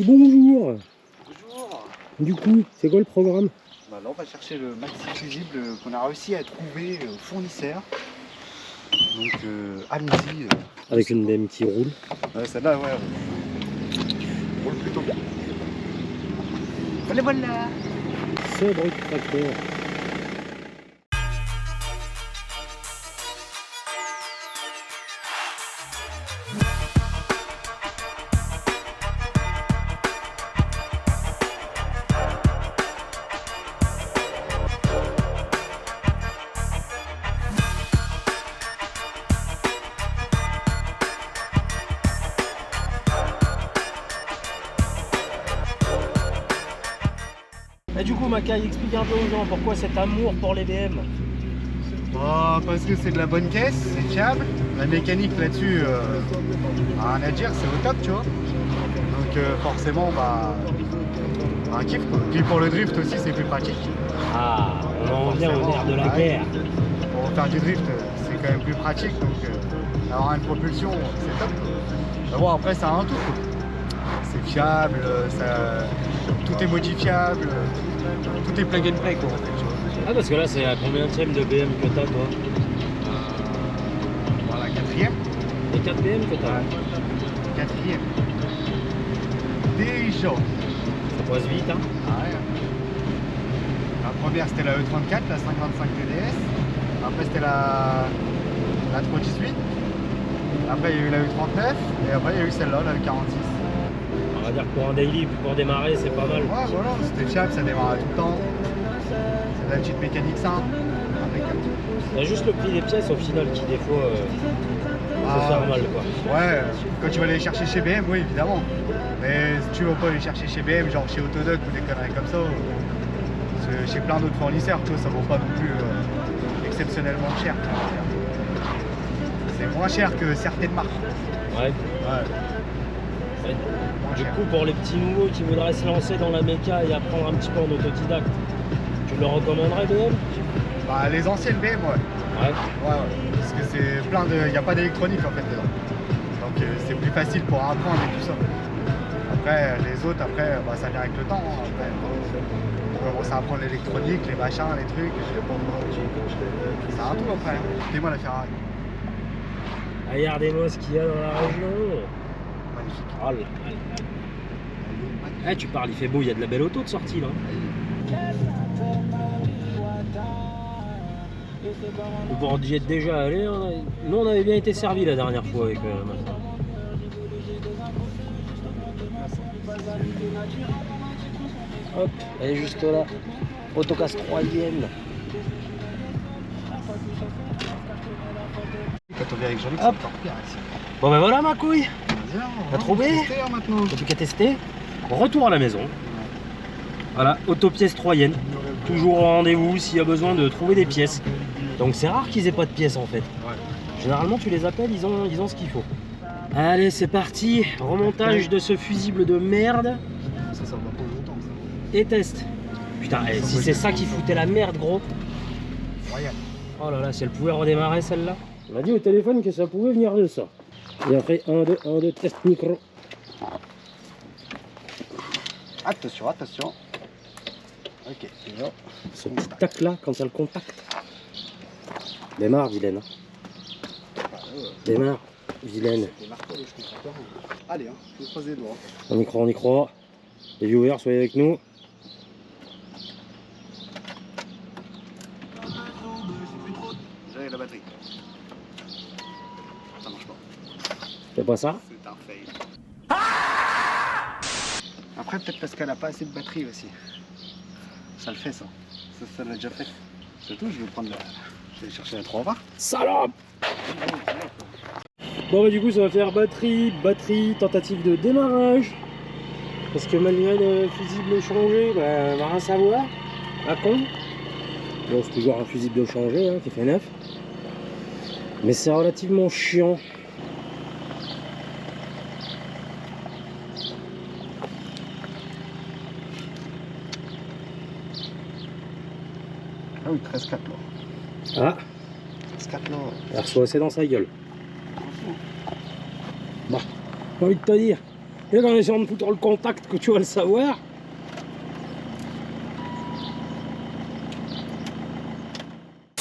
Bonjour. Bonjour. Du coup, c'est quoi le programme? Bah là on va chercher le maxi fusible qu'on a réussi à trouver au fournisseur. Donc allons-y. Avec une BM qui roule. Ouais, celle-là ouais. Roule plutôt bien. Voilà. Sobre tracteur. Et du coup, Macaille, explique un peu aux gens pourquoi cet amour pour les BM. Oh, parce que c'est de la bonne caisse, c'est fiable. La mécanique là-dessus, rien à dire, c'est au top, tu vois. Donc forcément, bah, un kiff quoi. Puis pour le drift aussi, c'est plus pratique. Ah, on en vient au nerf de la guerre. Pour faire du drift, c'est quand même plus pratique. Donc avoir une propulsion, c'est top. Mais bon, après, c'est un tout quoi. C'est fiable, tout est modifiable, tout est plug and play quoi en fait. Tu vois. Ah, parce que là, c'est la combienième de BM que t'as, toi? Voilà, quatrième. Les 4 BM que t'as? Quatrième. Déjà. Ça passe vite, hein? Ouais. La première c'était la E34, la 525 TDS. Après c'était la 318. Après il y a eu la E39. Et après il y a eu celle-là, la E46. On va dire que pour un daily, pour démarrer, c'est pas mal. Ouais voilà, c'était fiable, ça démarrait tout le temps. C'est de la petite mécanique simple. Impeccable. Il y a juste le prix des pièces au final qui des fois peut faire mal quoi. Ouais, quand tu vas les chercher chez BM, oui évidemment. Mais si tu vas pas les chercher chez BM, genre chez Autodoc ou des conneries comme ça, chez plein d'autres fournisseurs, tu vois, ça vaut pas non plus exceptionnellement cher. C'est moins cher que certaines marques. Ouais. Ouais. Du coup, pour les petits nouveaux qui voudraient se lancer dans la méca et apprendre un petit peu en autodidacte, tu le recommanderais BM? Bah, les anciennes BM, ouais. Ouais. Ouais. Parce que c'est plein de. Il n'y a pas d'électronique en fait dedans. Donc c'est plus facile pour apprendre et tout ça. Après, les autres, après, bah, ça vient avec le temps. Hein. Après, on commence à apprendre l'électronique, les machins, les trucs. C'est un tout après. Hein. Dis-moi la Ferrari. Regardez-moi ce qu'il y a dans la région. Magnifique. Oh là là. Eh, tu parles, il fait beau, il y a de la belle auto de sortie là. Pour y être déjà allé, nous on avait bien été servis la dernière fois avec Mazda. Hop, elle est juste là. Autocasse 3ème. Quand on vient avec Jean-Luc, c'est Hop. encore pire ici. Bon ben voilà ma couille. Vas-y, T'as trouvé? Maintenant. T'as plus qu'à tester. Retour à la maison. Voilà, autopièce 3ème. Toujours au rendez-vous s'il y a besoin de trouver des pièces. Donc c'est rare qu'ils aient pas de pièces en fait. Ouais. Généralement tu les appelles, ils ont ce qu'il faut. Allez c'est parti, remontage de ce fusible de merde. Ça va pas longtemps ça. Et test. Putain, si c'est ça qui foutait la merde gros. Royal. Oh là là, si elle pouvait redémarrer celle-là. On m'a dit au téléphone que ça pouvait venir de ça. Et après 1, 2, test micro. Attention, attention. Ok, c'est là. Ce petit tac là, quand il y a le contact. Démarre, vilaine. Démarre, vilaine. Allez, hein, je vous croise les doigts. On y croit, on y croit. Les viewers, soyez avec nous. J'ai la batterie. Ça marche pas. C'est pas ça? C'est un fail. Après, peut-être parce qu'elle a pas assez de batterie aussi. Ça le fait ça. Ça l'a déjà fait. C'est tout, je vais prendre la. Je vais chercher la 320. Salope! Bon bah du coup ça va faire batterie, tentative de démarrage. Parce que malgré le fusible changé, bah, on va rien savoir. À con. Bon c'est toujours un fusible changé hein, qui fait neuf. Mais c'est relativement chiant. Ah oui, 13-4 là. Ah, 13-4 là. elle reçoit assez dans sa gueule. Bah, j'ai envie de te dire. Et en essayant de foutre le contact que tu vas le savoir.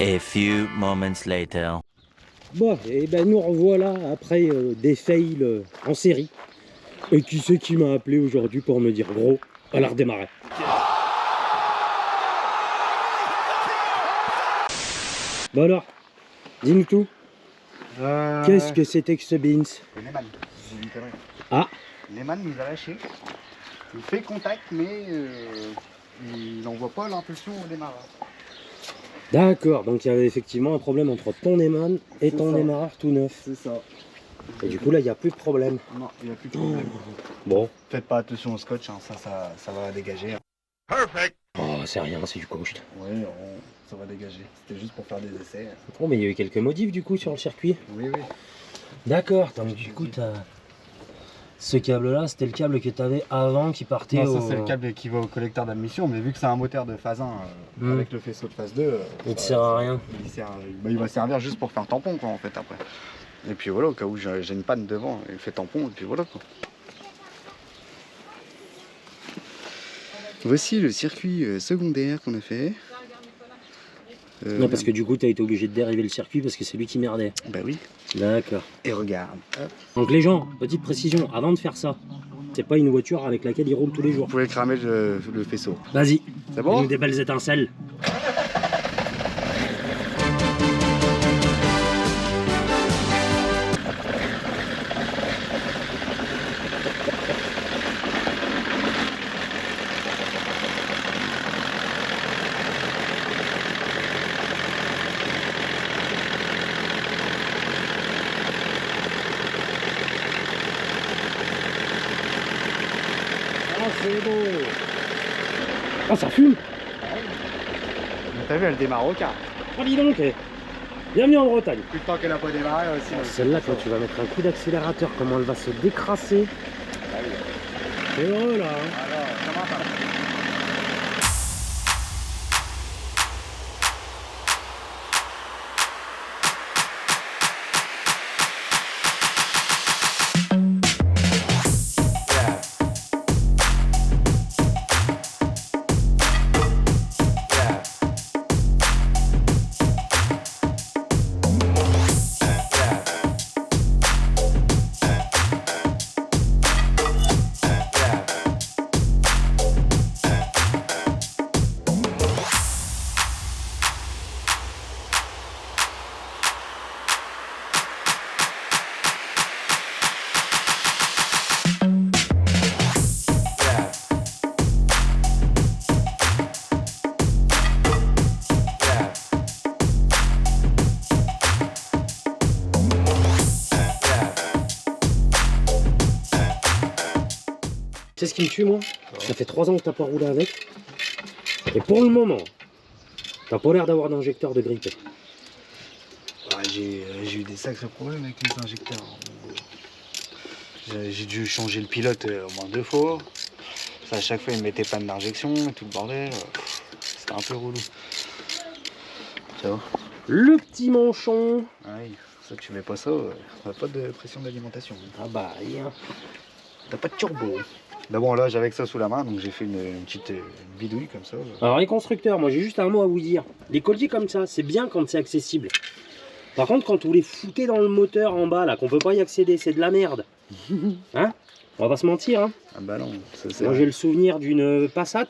A few moments later. Bon, et ben nous revoilà après des fails en série. Et qui c'est qui m'a appelé aujourd'hui pour me dire gros, elle a redémarré. Bon alors, dis-nous tout. Qu'est-ce que c'était que ce Beans? Lehman, j'ai une connerie. Ah, Lehman nous a lâché. Il fait contact, mais il n'envoie pas l'impulsion au démarrage. d'accord, donc il y avait effectivement un problème entre ton Neyman et C'est ton ça. démarreur tout neuf. C'est ça. Et du coup là, il n'y a plus de problème. Non, il n'y a plus de problème. Bon, Faites pas attention au scotch, hein, ça va dégager. oh, c'est rien, c'est du coast. Oui, ça va dégager. C'était juste pour faire des essais. Oh, mais il y a eu quelques modifs du coup sur le circuit. Oui, oui. D'accord, donc du coup, t'as... ce câble-là, c'était le câble que tu avais avant qui partait Non, au... ça c'est le câble qui va au collecteur d'admission, mais vu que c'est un moteur de phase 1 avec le faisceau de phase 2, Il te sert à rien. il va servir juste pour faire tampon quoi en fait après. Et puis voilà, au cas où j'ai une panne devant, il fait tampon et puis voilà quoi. Voici le circuit secondaire qu'on a fait. Non, parce que du coup, tu as été obligé de dériver le circuit parce que c'est lui qui merdait. Bah oui. D'accord. Et regarde. Hop. Donc les gens, petite précision, avant de faire ça, c'est pas une voiture avec laquelle ils roulent tous les jours. Vous pouvez cramer le faisceau. Vas-y, C'est bon? fais-nous des belles étincelles. Ah, c'est beau. Ah, ça fume. T'as vu, elle démarre au quart. Ah, dis donc, bienvenue en Bretagne. Plus de temps qu'elle a pas démarré aussi. Celle-là, quand tu vas mettre un coup d'accélérateur, comment elle va se décrasser. Ah oui. C'est heureux là. Hein. Alors, comment ça? Tu sais ce qui me tue, moi? Ça fait 3 ans que t'as pas roulé avec. Et pour le moment, t'as pas l'air d'avoir d'injecteur de grippe. Ouais, j'ai eu des sacrés problèmes avec les injecteurs. J'ai dû changer le pilote au moins 2 fois. À chaque fois, il me mettait panne d'injection et tout le bordel. C'était un peu relou. Ça va? Le petit manchon. Ah oui, ça tu mets pas ça, t'as pas de pression d'alimentation. Ah bah, rien. T'as pas de turbo. Mais bon, là j'avais que ça sous la main, donc j'ai fait une petite bidouille comme ça. Alors les constructeurs, moi j'ai juste un mot à vous dire. Les colliers comme ça, c'est bien quand c'est accessible. Par contre, quand vous les foutez dans le moteur en bas, là, qu'on peut pas y accéder, c'est de la merde. Hein? On va pas se mentir, hein. Ah bah non, ça c'est... Moi j'ai le souvenir d'une Passat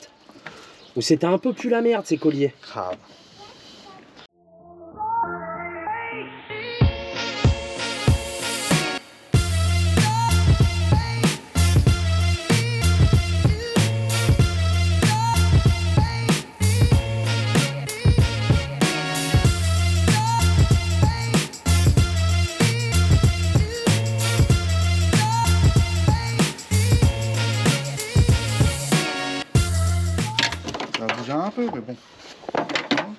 où c'était un peu plus la merde ces colliers. Ah. Ça va bouger un peu, mais bon.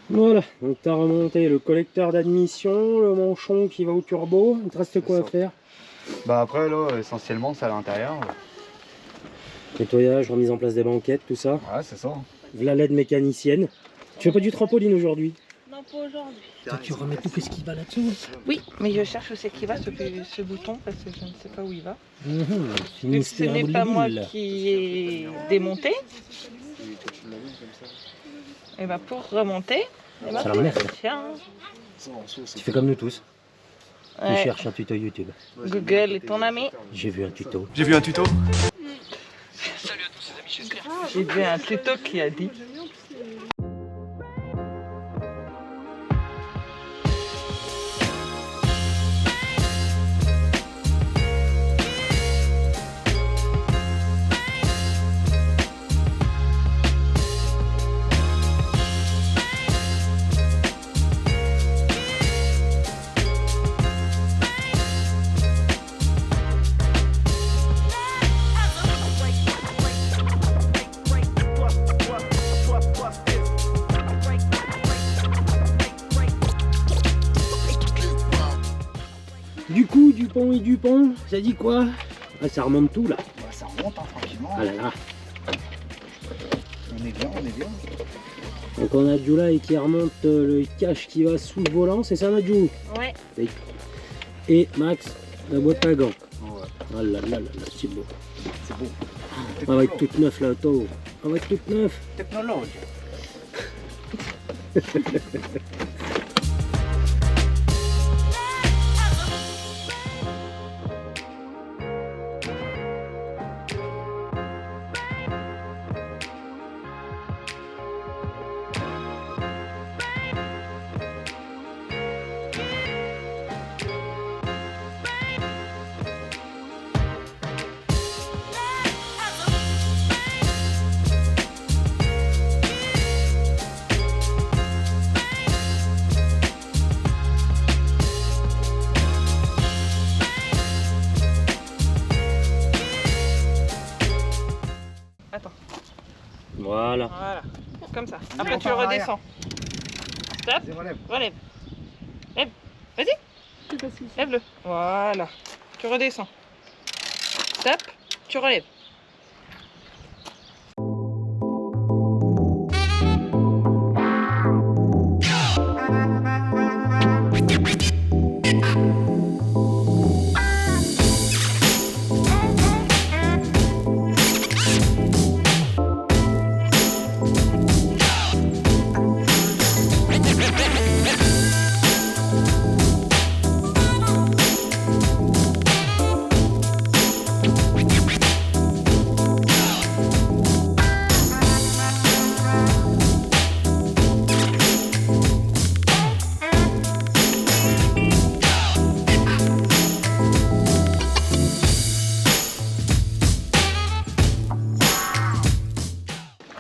Voilà, donc t'as remonté le collecteur d'admission, le manchon qui va au turbo. Il te reste quoi à ça. faire? Bah après là, essentiellement c'est à l'intérieur. Nettoyage, remise en place des banquettes, tout ça. Ouais, c'est ça. La LED mécanicienne. Tu fais pas du trampoline aujourd'hui? Non, Non, pas aujourd'hui. Toi, tu remets tout ce qui va là-dessous. Oui, mais je cherche où c'est qu'il va ce bouton parce que je ne sais pas où il va. Vu que ce Vu que ce n'est pas moi qui ai démonté. Et bah pour remonter, eh ben, Ça l'emmerde. tiens. Tu fais comme nous tous. Tu Ouais. cherches un tuto YouTube. Google est ton ami. J'ai vu un tuto. J'ai vu un tuto. J'ai vu un tuto qui a dit. Du coup, Dupont et Dupont, ça dit quoi? Ah, ça remonte tout là. Bah, ça remonte hein, tranquillement. Ah là là. On est bien, on est bien. Donc on a July qui remonte le cache qui va sous le volant, c'est ça Nadjou? Ouais. Et Max, la boîte à gants. Ouais. Ah là là là là, c'est beau. C'est beau. On va être toute neuf là, auto. On va être toute neuf. Technologue. Attends. Voilà. Voilà. Comme ça. Après Zéro tu par arrière. redescends. Stop. Vas-y, relève. Relève. Lève. Vas-y. Lève-le. Voilà. Tu redescends. Stop. Tu relèves.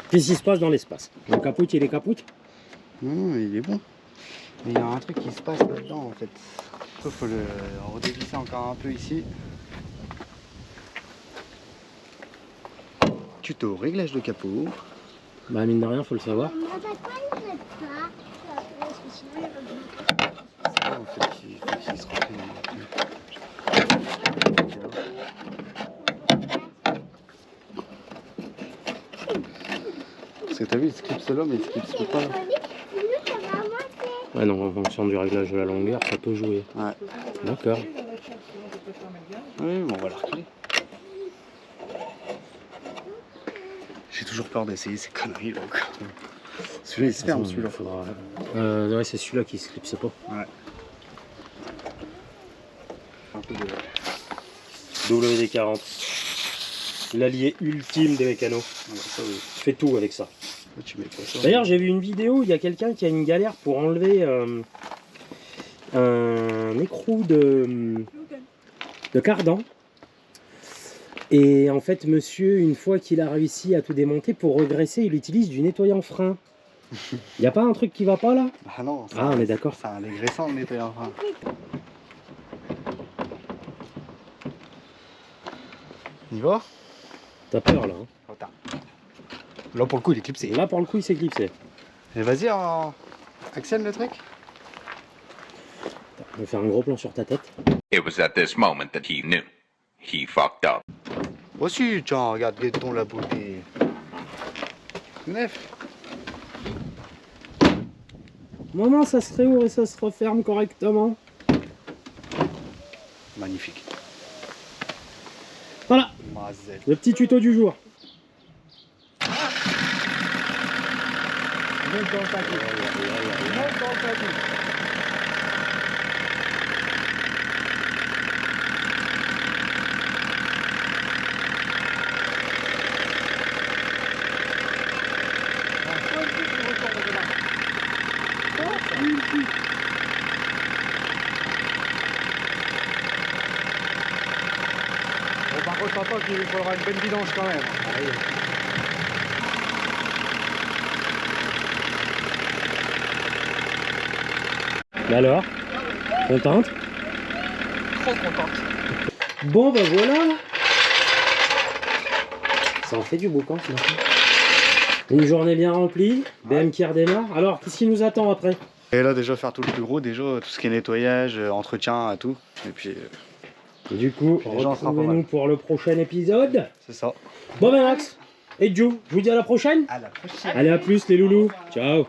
Qu'est-ce qui se passe dans l'espace? Le capoute, il est capoute? Non, il est bon. Mais il y a un truc qui se passe là-dedans en fait. Il faut le redévisser encore un peu ici. Tuto réglage de capot. Bah mine de rien, faut le savoir. Ça, en fait, il faut qu'il se remplit. Parce que t'as vu, il se clipse là, mais il se clipse pas là. Ouais non, en fonction du réglage de la longueur, ça peut jouer. Ouais. D'accord. Oui, mais on va la reculer. J'ai toujours peur d'essayer ces conneries là. Celui-là il se ferme, celui-là. Faudra... ouais, c'est celui-là qui se clipse pas. Ouais. Un peu de... WD-40. L'allié ultime des mécanos. Ah bah ça, oui. Tu fais tout avec ça. Là, tu mets pas ça. D'ailleurs, j'ai vu une vidéo, il y a quelqu'un qui a une galère pour enlever un écrou de cardan. Et en fait, monsieur, une fois qu'il a réussi à tout démonter, pour regresser, il utilise du nettoyant frein. Il n'y a pas un truc qui va pas là? Ah non, Ah, on est d'accord. C'est un dégraissant le nettoyant frein. Il va? T'as peur là. Hein. Attends. Là pour le coup il est clipsé. Là, pour le coup, il s'est clipsé. Et vas-y, accède le truc. On va faire un gros plan sur ta tête. It was at this moment that he knew. He fucked up. Aussi, tiens, regarde les tons, la beauté. Neuf. au moment ça se réouvre et ça se referme correctement. Magnifique. Voilà, Mazel. le petit tuto du jour. Monte dans le paquet. Monte dans le paquet. Bon, par contre, t'entends qu'il faudra une bonne vidange quand même. Mais alors, contente? Trop contente. Bon bah voilà. Ça en fait du boucan ce matin. Une journée bien remplie, BM qui redémarre. Alors, qu'est-ce qui nous attend après? Et là, déjà, faire tout le plus gros, déjà, tout ce qui est nettoyage, entretien, tout. Et puis, Et du coup, Les gens, ça sera pas retrouvez-nous mal. pour le prochain épisode. c'est ça. Bon ben Max et Joe, je vous dis à la prochaine. À la prochaine. Allez, à plus les loulous. Ciao.